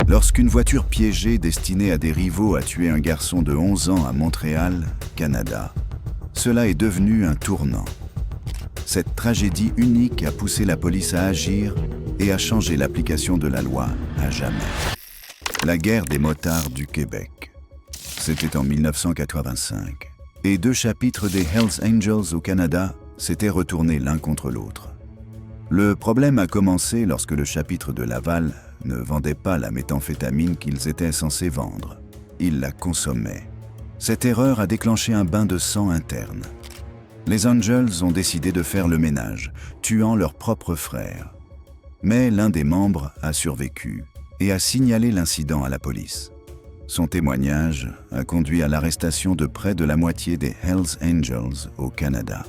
Lorsqu'une voiture piégée destinée à des rivaux a tué un garçon de 11 ans à Montréal, Canada, cela est devenu un tournant. Cette tragédie unique a poussé la police à agir et à changer l'application de la loi à jamais. La guerre des motards du Québec. C'était en 1985. Et 2 chapitres des Hells Angels au Canada s'étaient retournés l'un contre l'autre. Le problème a commencé lorsque le chapitre de Laval ne vendait pas la méthamphétamine qu'ils étaient censés vendre. Ils la consommaient. Cette erreur a déclenché un bain de sang interne. Les Angels ont décidé de faire le ménage, tuant leur propre frère. Mais l'un des membres a survécu et a signalé l'incident à la police. Son témoignage a conduit à l'arrestation de près de la moitié des Hells Angels au Canada.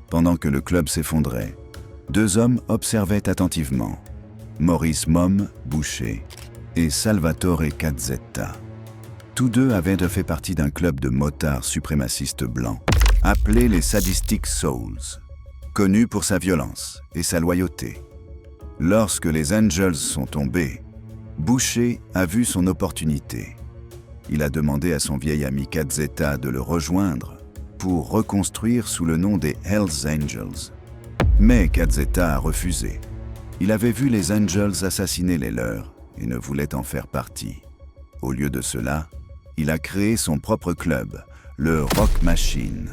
Pendant que le club s'effondrait, 2 hommes observaient attentivement, Maurice Mom Boucher et Salvatore Cazzetta. Tous 2 avaient fait partie d'un club de motards suprémacistes blancs, appelé les Sadistic Souls, connu pour sa violence et sa loyauté. Lorsque les Angels sont tombés, Boucher a vu son opportunité. Il a demandé à son vieil ami Cazzetta de le rejoindre pour reconstruire sous le nom des Hells Angels. Mais Cazzetta a refusé. Il avait vu les Angels assassiner les leurs et ne voulait en faire partie. Au lieu de cela, il a créé son propre club, le Rock Machine.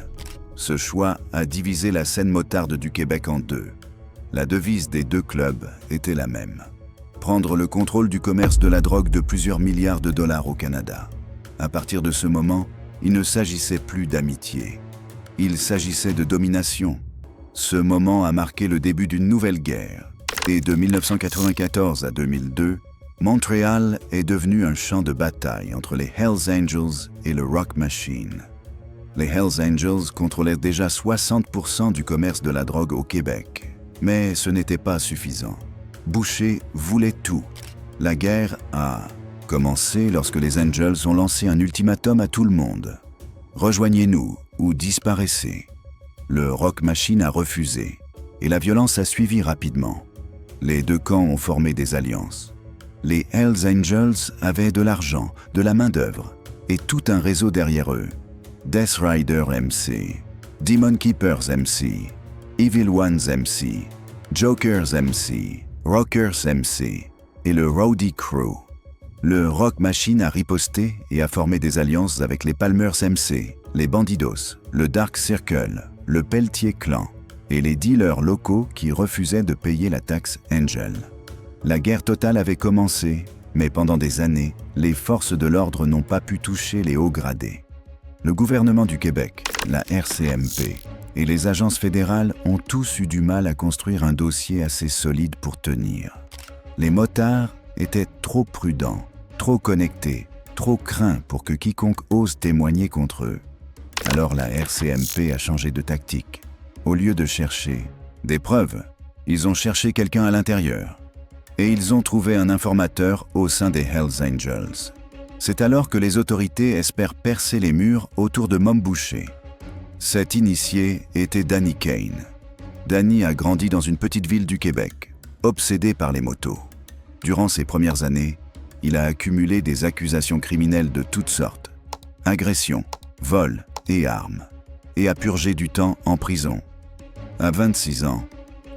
Ce choix a divisé la scène motarde du Québec en 2. La devise des 2 clubs était la même: prendre le contrôle du commerce de la drogue de plusieurs milliards de dollars au Canada. À partir de ce moment, il ne s'agissait plus d'amitié. Il s'agissait de domination. Ce moment a marqué le début d'une nouvelle guerre. Et de 1994 à 2002, Montréal est devenu un champ de bataille entre les Hells Angels et le Rock Machine. Les Hells Angels contrôlaient déjà 60% du commerce de la drogue au Québec. Mais ce n'était pas suffisant. Boucher voulait tout. La guerre a commencé lorsque les Angels ont lancé un ultimatum à tout le monde. Rejoignez-nous ou disparaissez. Le Rock Machine a refusé et la violence a suivi rapidement. Les 2 camps ont formé des alliances. Les Hells Angels avaient de l'argent, de la main-d'œuvre et tout un réseau derrière eux. Death Rider MC, Demon Keepers MC, Evil Ones MC, Jokers MC, Rockers MC et le Rowdy Crew. Le Rock Machine a riposté et a formé des alliances avec les Palmers MC, les Bandidos, le Dark Circle, le Pelletier Clan et les dealers locaux qui refusaient de payer la taxe Angel. La guerre totale avait commencé, mais pendant des années, les forces de l'ordre n'ont pas pu toucher les hauts gradés. Le gouvernement du Québec, la RCMP et les agences fédérales ont tous eu du mal à construire un dossier assez solide pour tenir. Les motards étaient trop prudents, trop connectés, trop craints pour que quiconque ose témoigner contre eux. Alors la RCMP a changé de tactique. Au lieu de chercher des preuves, ils ont cherché quelqu'un à l'intérieur. Et ils ont trouvé un informateur au sein des Hells Angels. C'est alors que les autorités espèrent percer les murs autour de Mom Boucher. Cet initié était Danny Kane. Danny a grandi dans une petite ville du Québec, obsédé par les motos. Durant ses premières années, il a accumulé des accusations criminelles de toutes sortes, agressions, vols et armes, et a purgé du temps en prison. À 26 ans,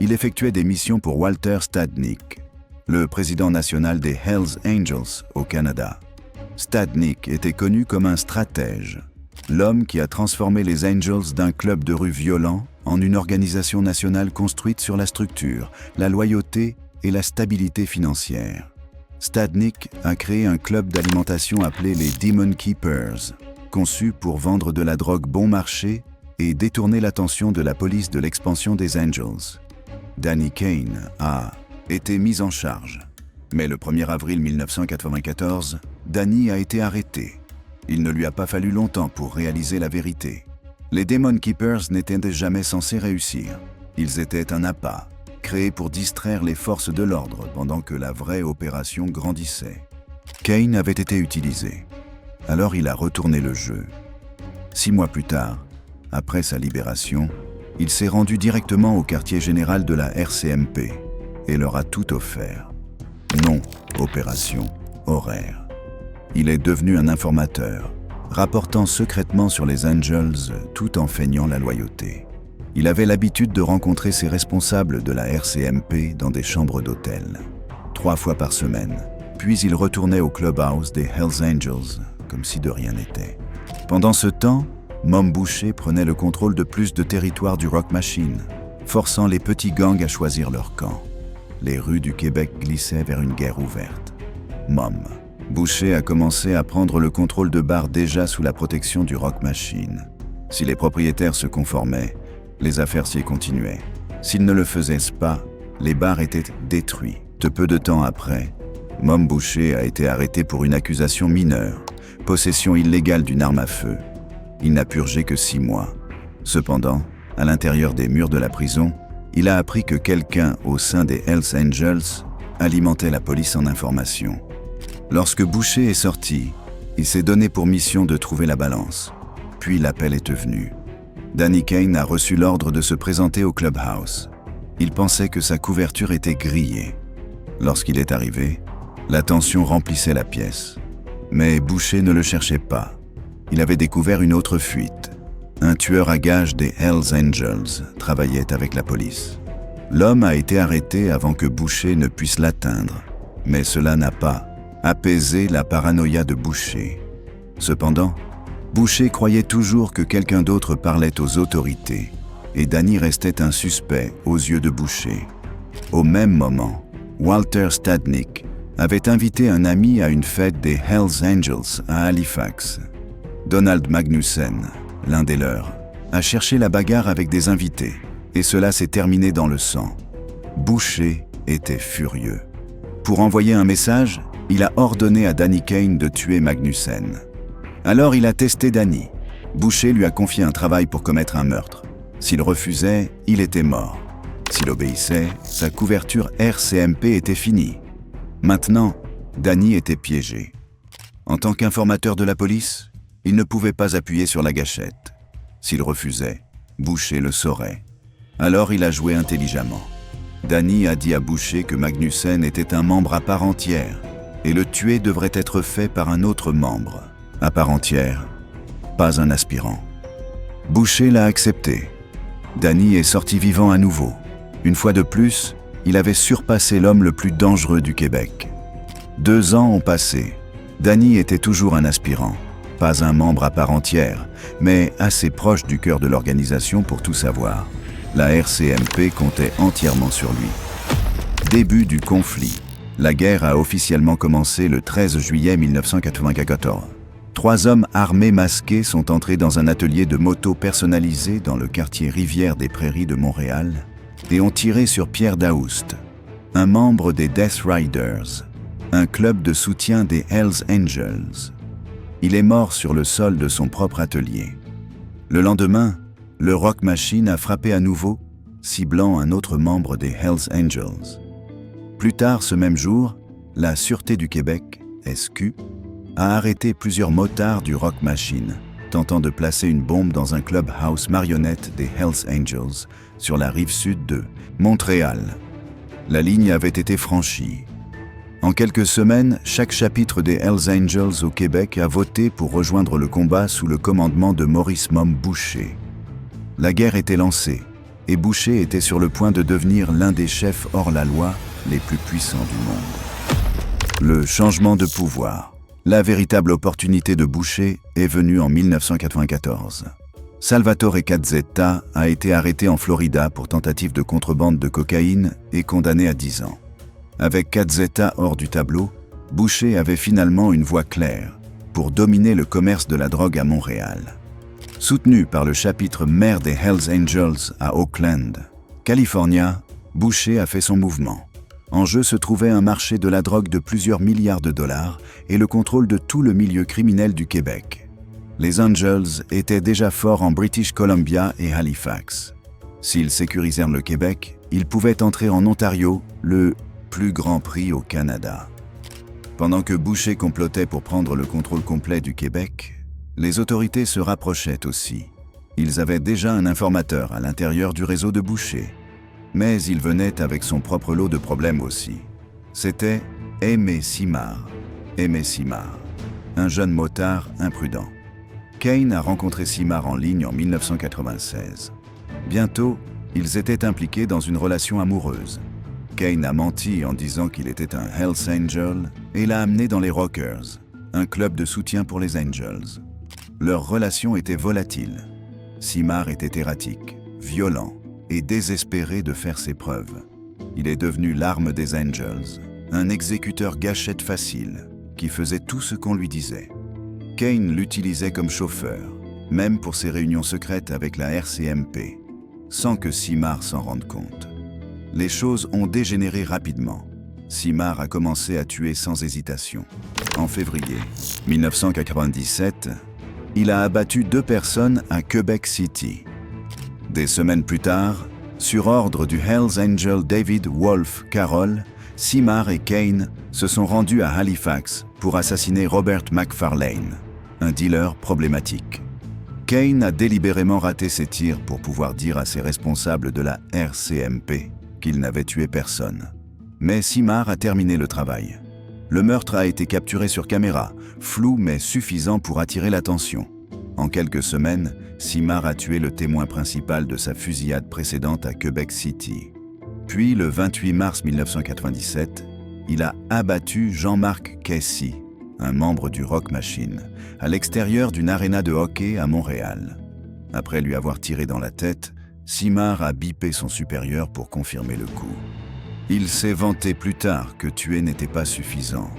il effectuait des missions pour Walter Stadnick, le président national des Hells Angels au Canada. Stadnick était connu comme un stratège, l'homme qui a transformé les Angels d'un club de rue violent en une organisation nationale construite sur la structure, la loyauté et la stabilité financière. Stadnick a créé un club d'alimentation appelé les Demon Keepers, conçu pour vendre de la drogue bon marché et détourner l'attention de la police de l'expansion des Angels. Danny Kane a été mis en charge. Mais le 1er avril 1994, Danny a été arrêté. Il ne lui a pas fallu longtemps pour réaliser la vérité. Les Demon Keepers n'étaient jamais censés réussir. Ils étaient un appât, créé pour distraire les forces de l'ordre pendant que la vraie opération grandissait. Kane avait été utilisé. Alors il a retourné le jeu. 6 mois plus tard, après sa libération, il s'est rendu directement au quartier général de la RCMP et leur a tout offert. Non, opération, horaires. Il est devenu un informateur, rapportant secrètement sur les Angels tout en feignant la loyauté. Il avait l'habitude de rencontrer ses responsables de la RCMP dans des chambres d'hôtel, 3 fois par semaine, puis il retournait au clubhouse des Hells Angels, comme si de rien n'était. Pendant ce temps, Mom Boucher prenait le contrôle de plus de territoire du Rock Machine, forçant les petits gangs à choisir leur camp. Les rues du Québec glissaient vers une guerre ouverte. Mom Boucher a commencé à prendre le contrôle de bars déjà sous la protection du Rock Machine. Si les propriétaires se conformaient, les affaires s'y continuaient. S'ils ne le faisaient pas, les bars étaient détruits. Peu de temps après, Mom Boucher a été arrêté pour une accusation mineure, possession illégale d'une arme à feu. Il n'a purgé que 6 mois. Cependant, à l'intérieur des murs de la prison, il a appris que quelqu'un au sein des Hells Angels alimentait la police en informations. Lorsque Boucher est sorti, il s'est donné pour mission de trouver la balance. Puis l'appel est venu. Danny Kane a reçu l'ordre de se présenter au clubhouse. Il pensait que sa couverture était grillée. Lorsqu'il est arrivé, la tension remplissait la pièce. Mais Boucher ne le cherchait pas. Il avait découvert une autre fuite. Un tueur à gages des Hells Angels travaillait avec la police. L'homme a été arrêté avant que Boucher ne puisse l'atteindre, mais cela n'a pas apaisé la paranoïa de Boucher. Cependant, Boucher croyait toujours que quelqu'un d'autre parlait aux autorités, et Danny restait un suspect aux yeux de Boucher. Au même moment, Walter Stadnick avait invité un ami à une fête des Hells Angels à Halifax. Donald Magnussen, l'un des leurs, a cherché la bagarre avec des invités, et cela s'est terminé dans le sang. Boucher était furieux. Pour envoyer un message, il a ordonné à Danny Kane de tuer Magnussen. Alors il a testé Danny. Boucher lui a confié un travail pour commettre un meurtre. S'il refusait, il était mort. S'il obéissait, sa couverture RCMP était finie. Maintenant, Danny était piégé. En tant qu'informateur de la police, il ne pouvait pas appuyer sur la gâchette. S'il refusait, Boucher le saurait. Alors il a joué intelligemment. Danny a dit à Boucher que Magnussen était un membre à part entière et le tuer devrait être fait par un autre membre, à part entière, pas un aspirant. Boucher l'a accepté. Danny est sorti vivant à nouveau. Une fois de plus, il avait surpassé l'homme le plus dangereux du Québec. 2 ans ont passé. Danny était toujours un aspirant, pas un membre à part entière, mais assez proche du cœur de l'organisation pour tout savoir. La RCMP comptait entièrement sur lui. Début du conflit. La guerre a officiellement commencé le 13 juillet 1994. 3 hommes armés masqués sont entrés dans un atelier de moto personnalisé dans le quartier Rivière-des-Prairies de Montréal et ont tiré sur Pierre Daoust, un membre des Death Riders, un club de soutien des Hells Angels. Il est mort sur le sol de son propre atelier. Le lendemain, le Rock Machine a frappé à nouveau, ciblant un autre membre des Hells Angels. Plus tard ce même jour, la Sûreté du Québec, SQ, a arrêté plusieurs motards du Rock Machine, tentant de placer une bombe dans un clubhouse marionnette des Hells Angels sur la rive sud de Montréal. La ligne avait été franchie. En quelques semaines, chaque chapitre des Hells Angels au Québec a voté pour rejoindre le combat sous le commandement de Maurice Mom Boucher. La guerre était lancée, et Boucher était sur le point de devenir l'un des chefs hors-la-loi les plus puissants du monde. Le changement de pouvoir. La véritable opportunité de Boucher est venue en 1994. Salvatore Cazzetta a été arrêté en Florida pour tentative de contrebande de cocaïne et condamné à 10 ans. Avec Cazzetta hors du tableau, Boucher avait finalement une voie claire pour dominer le commerce de la drogue à Montréal. Soutenu par le chapitre maire des Hells Angels à Oakland, California, Boucher a fait son mouvement. En jeu se trouvait un marché de la drogue de plusieurs milliards de dollars et le contrôle de tout le milieu criminel du Québec. Les Angels étaient déjà forts en British Columbia et Halifax. S'ils sécurisèrent le Québec, ils pouvaient entrer en Ontario, le plus grand prix au Canada. Pendant que Boucher complotait pour prendre le contrôle complet du Québec, les autorités se rapprochaient aussi. Ils avaient déjà un informateur à l'intérieur du réseau de Boucher. Mais il venait avec son propre lot de problèmes aussi. C'était Aimé Simard, Aimé Simard, un jeune motard imprudent. Kane a rencontré Simard en ligne en 1996. Bientôt, ils étaient impliqués dans une relation amoureuse. Kane a menti en disant qu'il était un Hells Angel et l'a amené dans les Rockers, un club de soutien pour les Angels. Leur relation était volatile. Simard était erratique, violent et désespéré de faire ses preuves. Il est devenu l'arme des Angels, un exécuteur gâchette facile qui faisait tout ce qu'on lui disait. Kane l'utilisait comme chauffeur, même pour ses réunions secrètes avec la RCMP, sans que Simard s'en rende compte. Les choses ont dégénéré rapidement. Simard a commencé à tuer sans hésitation. En février 1997, il a abattu 2 personnes à Quebec City. Des semaines plus tard, sur ordre du Hells Angel David Wolf Carroll, Simard et Kane se sont rendus à Halifax pour assassiner Robert McFarlane, un dealer problématique. Kane a délibérément raté ses tirs pour pouvoir dire à ses responsables de la RCMP qu'il n'avait tué personne. Mais Simard a terminé le travail. Le meurtre a été capturé sur caméra, flou mais suffisant pour attirer l'attention. En quelques semaines, Simard a tué le témoin principal de sa fusillade précédente à Quebec City. Puis, le 28 mars 1997, il a abattu Jean-Marc Casey, un membre du Rock Machine, à l'extérieur d'une aréna de hockey à Montréal. Après lui avoir tiré dans la tête, Simard a bipé son supérieur pour confirmer le coup. Il s'est vanté plus tard que tuer n'était pas suffisant.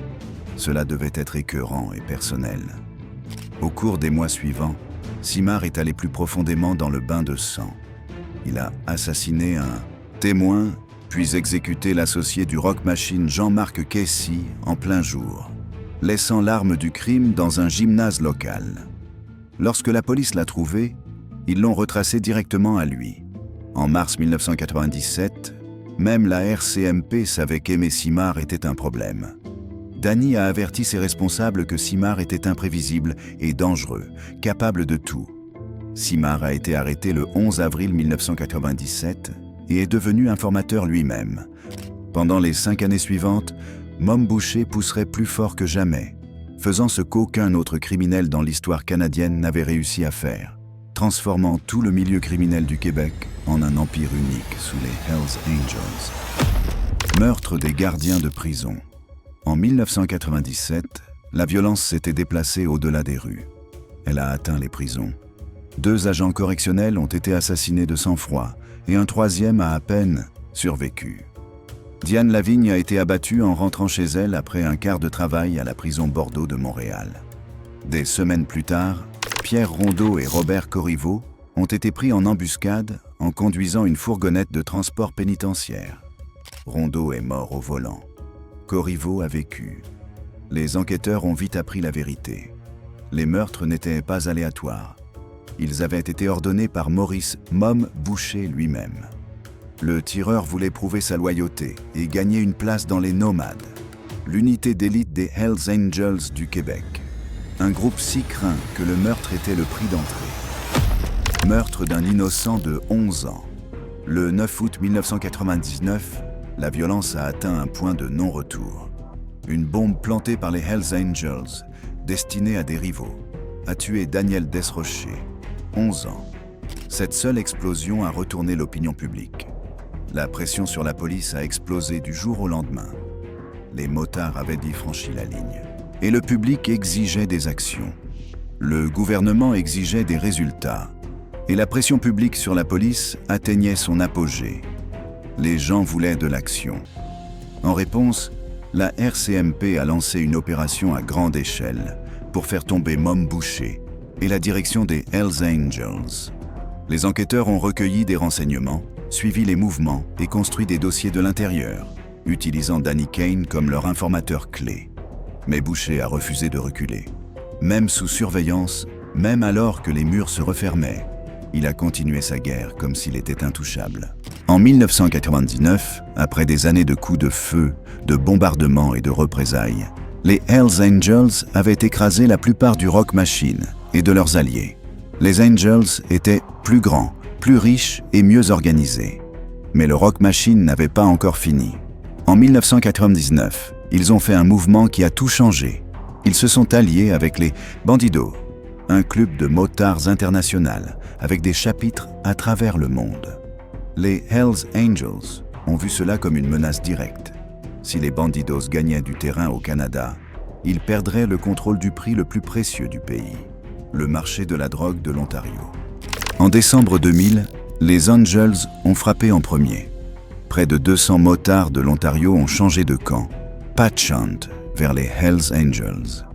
Cela devait être écœurant et personnel. Au cours des mois suivants, Simard est allé plus profondément dans le bain de sang. Il a assassiné un témoin, puis exécuté l'associé du Rock Machine Jean-Marc Casey en plein jour, laissant l'arme du crime dans un gymnase local. Lorsque la police l'a trouvé, ils l'ont retracé directement à lui. En mars 1997, même la RCMP savait qu'Aimé Simard était un problème. Danny a averti ses responsables que Simard était imprévisible et dangereux, capable de tout. Simard a été arrêté le 11 avril 1997 et est devenu informateur lui-même. Pendant les 5 années suivantes, Mom Boucher pousserait plus fort que jamais, faisant ce qu'aucun autre criminel dans l'histoire canadienne n'avait réussi à faire, transformant tout le milieu criminel du Québec en un empire unique sous les Hells Angels. Meurtre des gardiens de prison. En 1997, la violence s'était déplacée au-delà des rues. Elle a atteint les prisons. 2 agents correctionnels ont été assassinés de sang-froid et un 3e a à peine survécu. Diane Lavigne a été abattue en rentrant chez elle après un quart de travail à la prison Bordeaux de Montréal. Des semaines plus tard, Pierre Rondeau et Robert Corriveau ont été pris en embuscade en conduisant une fourgonnette de transport pénitentiaire. Rondeau est mort au volant. Corriveau a vécu. Les enquêteurs ont vite appris la vérité. Les meurtres n'étaient pas aléatoires. Ils avaient été ordonnés par Maurice « Mom » Boucher lui-même. Le tireur voulait prouver sa loyauté et gagner une place dans les Nomades, l'unité d'élite des Hells Angels du Québec. Un groupe si craint que le meurtre était le prix d'entrée. Meurtre d'un innocent de 11 ans. Le 9 août 1999, la violence a atteint un point de non-retour. Une bombe plantée par les Hells Angels, destinée à des rivaux, a tué Daniel Desrochers, 11 ans. Cette seule explosion a retourné l'opinion publique. La pression sur la police a explosé du jour au lendemain. Les motards avaient dit franchi la ligne. Et le public exigeait des actions. Le gouvernement exigeait des résultats. Et la pression publique sur la police atteignait son apogée. Les gens voulaient de l'action. En réponse, la RCMP a lancé une opération à grande échelle pour faire tomber Mom Boucher et la direction des Hells Angels. Les enquêteurs ont recueilli des renseignements, suivi les mouvements et construit des dossiers de l'intérieur, utilisant Danny Kane comme leur informateur clé. Mais Boucher a refusé de reculer. Même sous surveillance, même alors que les murs se refermaient, il a continué sa guerre comme s'il était intouchable. En 1999, après des années de coups de feu, de bombardements et de représailles, les Hells Angels avaient écrasé la plupart du Rock Machine et de leurs alliés. Les Angels étaient plus grands, plus riches et mieux organisés. Mais le Rock Machine n'avait pas encore fini. En 1999, ils ont fait un mouvement qui a tout changé. Ils se sont alliés avec les Bandidos, un club de motards international avec des chapitres à travers le monde. Les Hells Angels ont vu cela comme une menace directe. Si les Bandidos gagnaient du terrain au Canada, ils perdraient le contrôle du prix le plus précieux du pays, le marché de la drogue de l'Ontario. En décembre 2000, les Angels ont frappé en premier. Près de 200 motards de l'Ontario ont changé de camp, patchant vers les Hells Angels.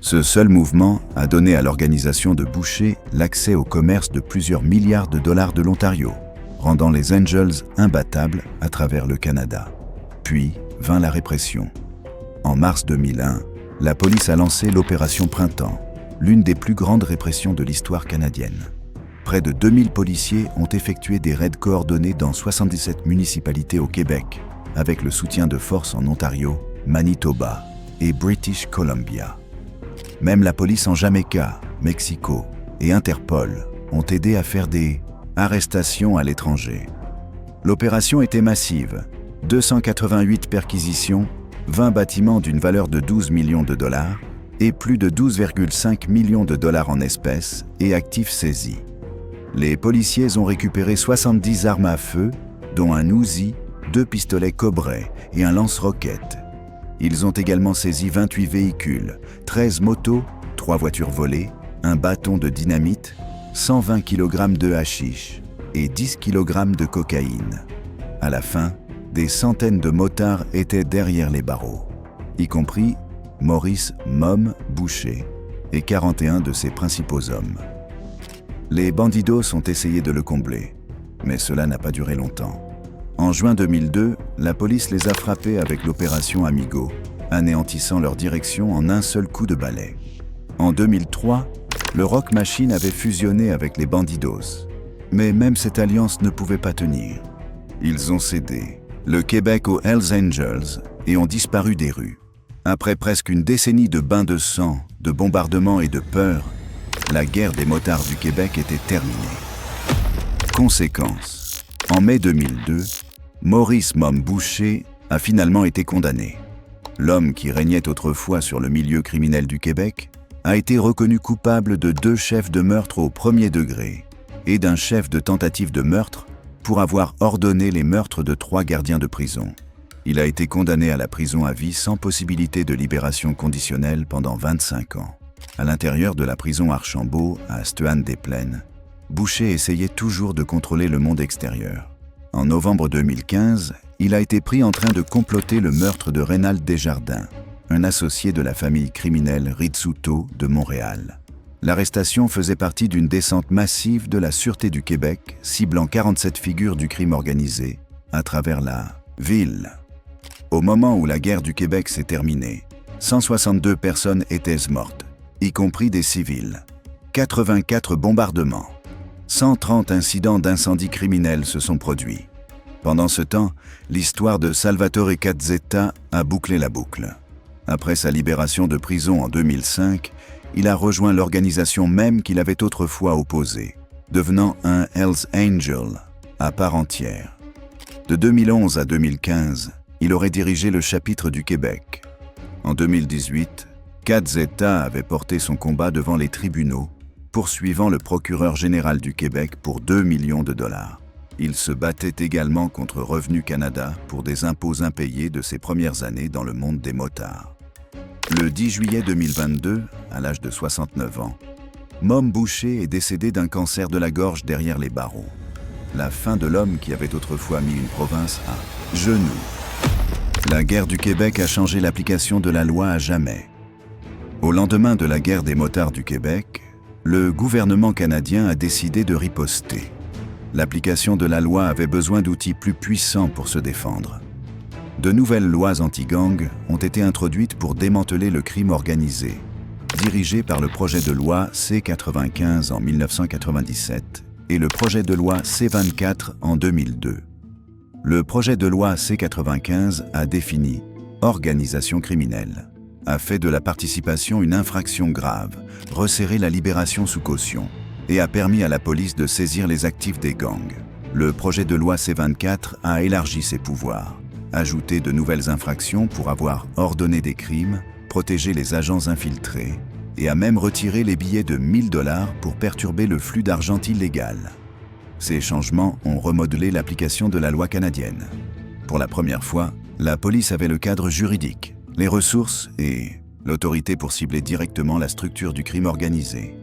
Ce seul mouvement a donné à l'organisation de Boucher l'accès au commerce de plusieurs milliards de dollars de l'Ontario, rendant les Angels imbattables à travers le Canada. Puis vint la répression. En mars 2001, la police a lancé l'Opération Printemps, l'une des plus grandes répressions de l'histoire canadienne. Près de 2000 policiers ont effectué des raids coordonnés dans 77 municipalités au Québec, avec le soutien de forces en Ontario, Manitoba et British Columbia. Même la police en Jamaïca, Mexico et Interpol ont aidé à faire des arrestations à l'étranger. L'opération était massive, 288 perquisitions, 20 bâtiments d'une valeur de 12 millions de dollars et plus de 12,5 millions de dollars en espèces et actifs saisis. Les policiers ont récupéré 70 armes à feu, dont un Uzi, 2 pistolets Cobray et un lance-roquettes. Ils ont également saisi 28 véhicules, 13 motos, 3 voitures volées, un bâton de dynamite, 120 kg de hashish et 10 kg de cocaïne. À la fin, des centaines de motards étaient derrière les barreaux, y compris Maurice « Mom » Boucher et 41 de ses principaux hommes. Les Bandidos ont essayé de le combler, mais cela n'a pas duré longtemps. En juin 2002, la police les a frappés avec l'opération Amigo, anéantissant leur direction en un seul coup de balai. En 2003, le Rock Machine avait fusionné avec les Bandidos, mais même cette alliance ne pouvait pas tenir. Ils ont cédé le Québec aux Hells Angels et ont disparu des rues. Après presque une décennie de bains de sang, de bombardements et de peur, la guerre des motards du Québec était terminée. Conséquence, en mai 2002, Maurice « Mom » Boucher a finalement été condamné. L'homme qui régnait autrefois sur le milieu criminel du Québec a été reconnu coupable de 2 chefs de meurtre au premier degré et d'un chef de tentative de meurtre pour avoir ordonné les meurtres de 3 gardiens de prison. Il a été condamné à la prison à vie sans possibilité de libération conditionnelle pendant 25 ans. À l'intérieur de la prison Archambault, à Stehan-des-Plaines, Boucher essayait toujours de contrôler le monde extérieur. En novembre 2015, il a été pris en train de comploter le meurtre de Reynald Desjardins, un associé de la famille criminelle Rizzuto de Montréal. L'arrestation faisait partie d'une descente massive de la Sûreté du Québec, ciblant 47 figures du crime organisé à travers la ville. Au moment où la guerre du Québec s'est terminée, 162 personnes étaient mortes, y compris des civils. 84 bombardements. 130 incidents d'incendie criminels se sont produits. Pendant ce temps, l'histoire de Salvatore Cazzetta a bouclé la boucle. Après sa libération de prison en 2005, il a rejoint l'organisation même qu'il avait autrefois opposée, devenant un Hells Angel à part entière. De 2011 à 2015, il aurait dirigé le chapitre du Québec. En 2018, Cazzetta avait porté son combat devant les tribunaux, poursuivant le procureur général du Québec pour 2 millions de dollars. Il se battait également contre Revenu Canada pour des impôts impayés de ses premières années dans le monde des motards. Le 10 juillet 2022, à l'âge de 69 ans, Mom Boucher est décédé d'un cancer de la gorge derrière les barreaux. La fin de l'homme qui avait autrefois mis une province à genoux. La guerre du Québec a changé l'application de la loi à jamais. Au lendemain de la guerre des motards du Québec, le gouvernement canadien a décidé de riposter. L'application de la loi avait besoin d'outils plus puissants pour se défendre. De nouvelles lois anti-gang ont été introduites pour démanteler le crime organisé, dirigé par le projet de loi C-95 en 1997 et le projet de loi C-24 en 2002. Le projet de loi C-95 a défini « organisation criminelle », a fait de la participation une infraction grave, resserré la libération sous caution et a permis à la police de saisir les actifs des gangs. Le projet de loi C-24 a élargi ses pouvoirs, ajouté de nouvelles infractions pour avoir ordonné des crimes, protéger les agents infiltrés et a même retiré les billets de 1000 $ pour perturber le flux d'argent illégal. Ces changements ont remodelé l'application de la loi canadienne. Pour la première fois, la police avait le cadre juridique, les ressources et l'autorité pour cibler directement la structure du crime organisé.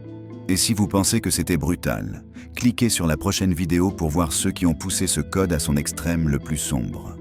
Et si vous pensez que c'était brutal, cliquez sur la prochaine vidéo pour voir ceux qui ont poussé ce code à son extrême le plus sombre.